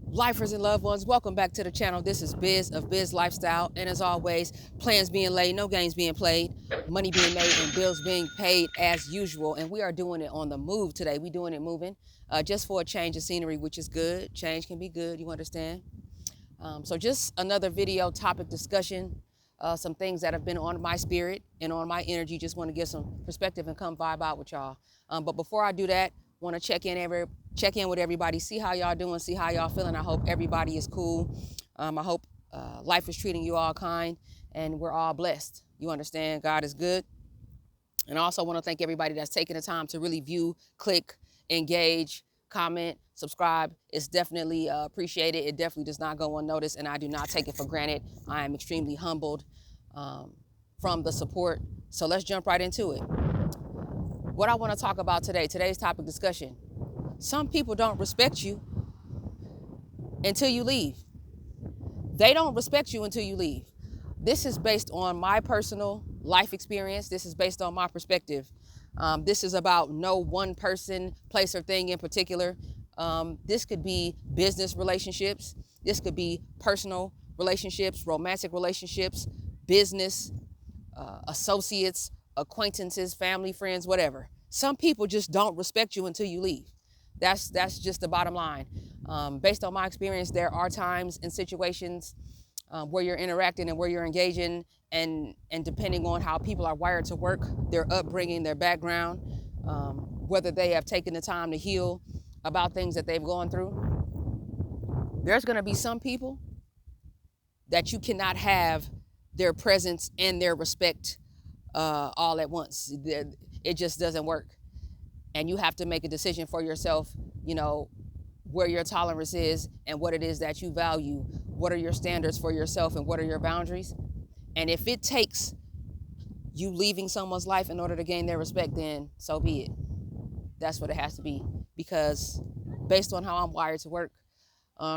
Lifers and loved ones, welcome back to the channel. This is Biz of Biz Lifestyle, and as always, plans being laid, no games being played, money being made, and bills being paid as usual. And we are doing it on the move today. We doing it moving, just for a change of scenery, which is good. Change can be good, you understand? So just another video topic discussion, some things that have been on my spirit and on my energy. Just want to get some perspective and come vibe out with y'all. But before I do that, want to check in with everybody, see how y'all doing, see how y'all feeling. I hope everybody is cool. I hope life is treating you all kind and we're all blessed. You understand? God is good. And I also want to thank everybody that's taking the time to really view, click, engage, comment, subscribe. It's definitely appreciated. It definitely does not go unnoticed, and I do not take it for granted. I am extremely humbled from the support. So let's jump right into it. What I want to talk about today, today's topic discussion. Some people don't respect you until you leave. They don't respect you until you leave. This is based on my personal life experience. This is based on my perspective. This is about no one person, place, or thing in particular. This could be business relationships. This could be personal relationships, romantic relationships, business, associates, acquaintances, family, friends, whatever. Some people just don't respect you until you leave. That's just the bottom line. Based on my experience, there are times and situations where you're interacting and where you're engaging, and depending on how people are wired to work, their upbringing, their background, whether they have taken the time to heal about things that they've gone through, there's going to be some people that you cannot have their presence and their respect all at once. It just doesn't work. And you have to make a decision for yourself, where your tolerance is and what it is that you value. What are your standards for yourself and what are your boundaries? And if it takes you leaving someone's life in order to gain their respect, then so be it. That's what it has to be. Because based on how I'm wired to work,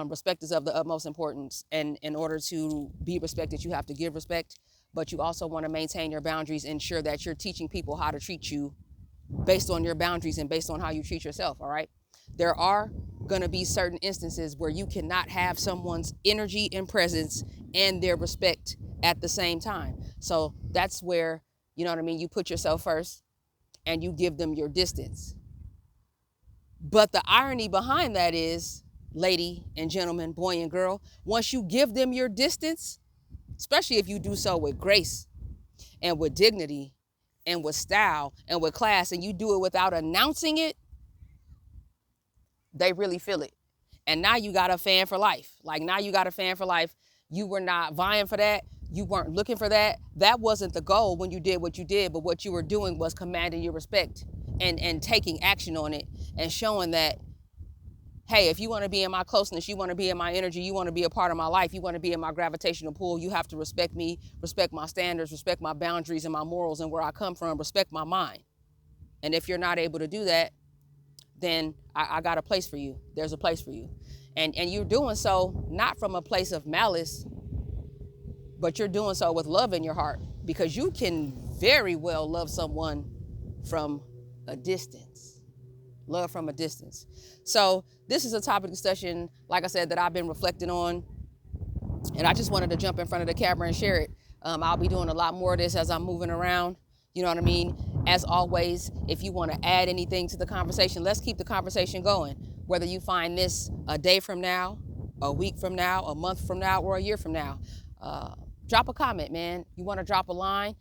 respect is of the utmost importance. And in order to be respected, you have to give respect. But you also want to maintain your boundaries, ensure that you're teaching people how to treat you based on your boundaries and based on how you treat yourself, all right? There are going to be certain instances where you cannot have someone's energy and presence and their respect at the same time. So that's where, you put yourself first and you give them your distance. But the irony behind that is, lady and gentleman, boy and girl, once you give them your distance, especially if you do so with grace and with dignity and with style and with class, and you do it without announcing it, they really feel it. And now you got a fan for life. You were not vying for that. You weren't looking for that. That wasn't the goal when you did what you did, but what you were doing was commanding your respect and taking action on it and showing that, hey, if you want to be in my closeness, you want to be in my energy, you want to be a part of my life, you want to be in my gravitational pull, you have to respect me, respect my standards, respect my boundaries and my morals and where I come from, respect my mind. And if you're not able to do that, then I got a place for you. There's a place for you. And you're doing so not from a place of malice, but you're doing so with love in your heart, because you can very well love someone from a distance. Love from a distance. So this is a topic discussion, like I said, that I've been reflecting on, and I just wanted to jump in front of the camera and share it. I'll be doing a lot more of this as I'm moving around. You know what I mean? As always, if you want to add anything to the conversation, let's keep the conversation going. Whether you find this a day from now, a week from now, a month from now, or a year from now, drop a comment, man. You want to drop a line?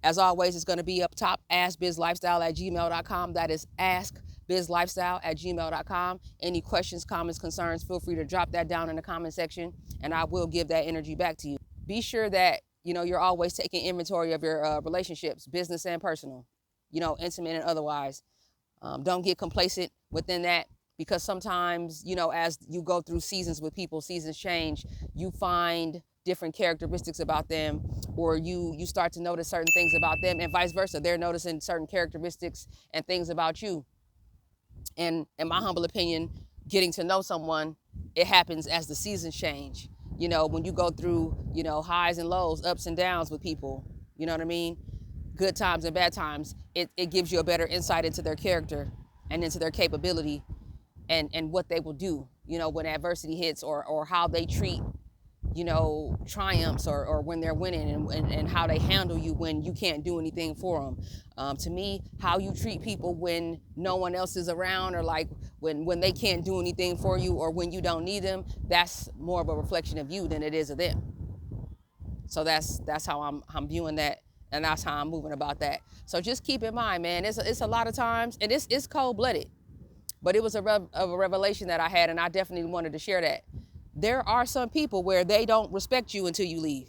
As always, it's going to be up top, askbizlifestyle@gmail.com. That is askbizlifestyle@gmail.com. Any questions, comments, concerns, feel free to drop that down in the comment section, and I will give that energy back to you. Be sure that you're always taking inventory of your relationships, business and personal, intimate and otherwise. Don't get complacent within that, because sometimes, as you go through seasons with people, seasons change, you find different characteristics about them, or you start to notice certain things about them, and vice versa. They're noticing certain characteristics and things about you. And in my humble opinion, getting to know someone, it happens as the seasons change. When you go through, highs and lows, ups and downs with people, you know what I mean? Good times and bad times, it gives you a better insight into their character and into their capability and what they will do, when adversity hits, or how they treat, triumphs, or when they're winning, and how they handle you when you can't do anything for them. To me, how you treat people when no one else is around, or like when they can't do anything for you, or when you don't need them, that's more of a reflection of you than it is of them. So that's how I'm viewing that, and that's how I'm moving about that. So just keep in mind, man, it's a lot of times, and it's cold-blooded, but it was a revelation that I had, and I definitely wanted to share that. There are some people where they don't respect you until you leave.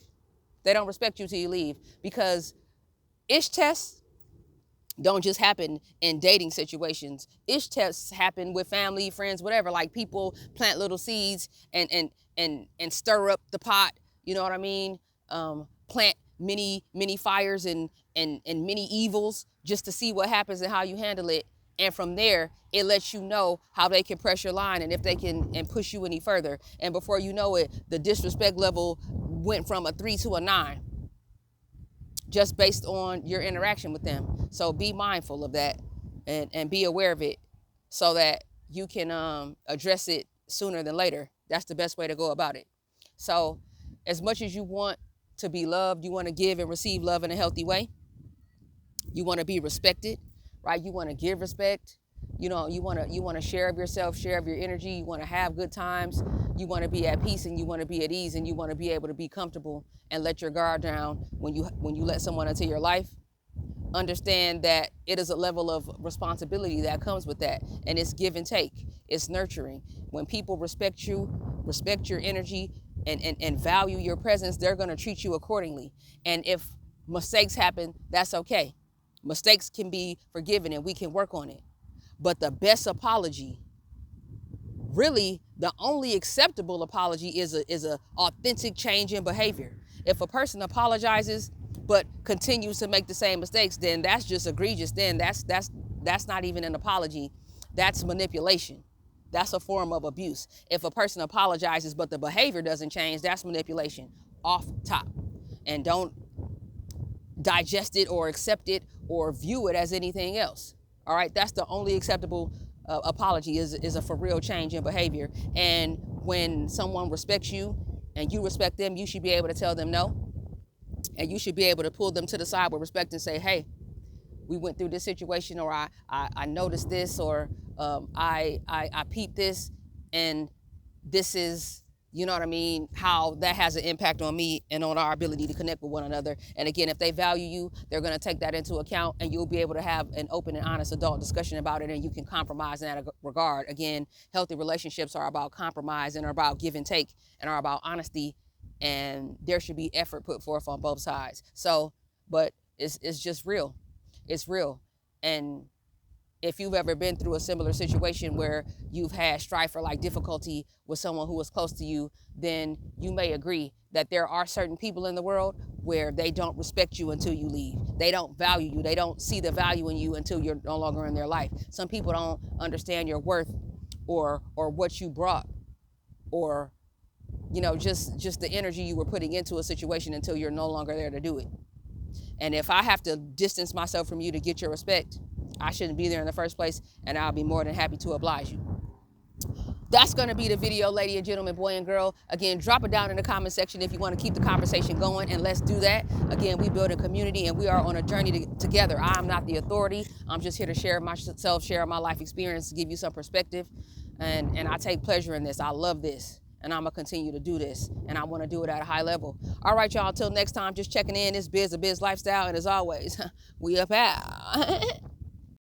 They don't respect you until you leave, because ish tests don't just happen in dating situations. Ish tests happen with family, friends, whatever. Like, people plant little seeds and stir up the pot. You know what I mean? Plant many fires and many evils just to see what happens and how you handle it. And from there, it lets you know how they can press your line, and if they can, and push you any further. And before you know it, the disrespect level went from a 3 to a 9, just based on your interaction with them. So be mindful of that, and be aware of it, so that you can address it sooner than later. That's the best way to go about it. So as much as you want to be loved, you want to give and receive love in a healthy way. You want to be respected, right? You want to give respect. You want to share of yourself, share of your energy. You want to have good times. You want to be at peace, and you want to be at ease, and you want to be able to be comfortable and let your guard down when you let someone into your life. Understand that it is a level of responsibility that comes with that, and it's give and take. It's nurturing. When people respect you, respect your energy, and value your presence, they're going to treat you accordingly. And if mistakes happen, that's okay. Mistakes can be forgiven, and we can work on it. But the best apology, really the only acceptable apology, is a authentic change in behavior. If a person apologizes but continues to make the same mistakes, then that's just egregious. Then that's not even an apology. That's manipulation. That's a form of abuse. If a person apologizes but the behavior doesn't change, that's manipulation off top. And don't digest it or accept it or view it as anything else. All right, that's the only acceptable apology, is a for real change in behavior. And when someone respects you and you respect them, you should be able to tell them no. And you should be able to pull them to the side with respect and say, hey, we went through this situation, or I noticed this, or I peeped this, and this is, you know what I mean, how that has an impact on me and on our ability to connect with one another. And again, if they value you, they're going to take that into account, and you'll be able to have an open and honest adult discussion about it, and you can compromise in that regard. Again, healthy relationships are about compromise, and are about give and take, and are about honesty, and there should be effort put forth on both sides. So, but it's just real. It's real. And if you've ever been through a similar situation where you've had strife or like difficulty with someone who was close to you, then you may agree that there are certain people in the world where they don't respect you until you leave. They don't value you. They don't see the value in you until you're no longer in their life. Some people don't understand your worth, or what you brought, or just the energy you were putting into a situation until you're no longer there to do it. And if I have to distance myself from you to get your respect, I shouldn't be there in the first place, and I'll be more than happy to oblige you. That's going to be the video, lady and gentleman, boy and girl. Again, drop it down in the comment section if you want to keep the conversation going, and let's do that. Again, we build a community, and we are on a journey together. I'm not the authority. I'm just here to share myself, share my life experience, give you some perspective, and I take pleasure in this. I love this, and I'm going to continue to do this, and I want to do it at a high level. All right, y'all, until next time, just checking in. It's Biz, a Biz Lifestyle, and as always, we up out.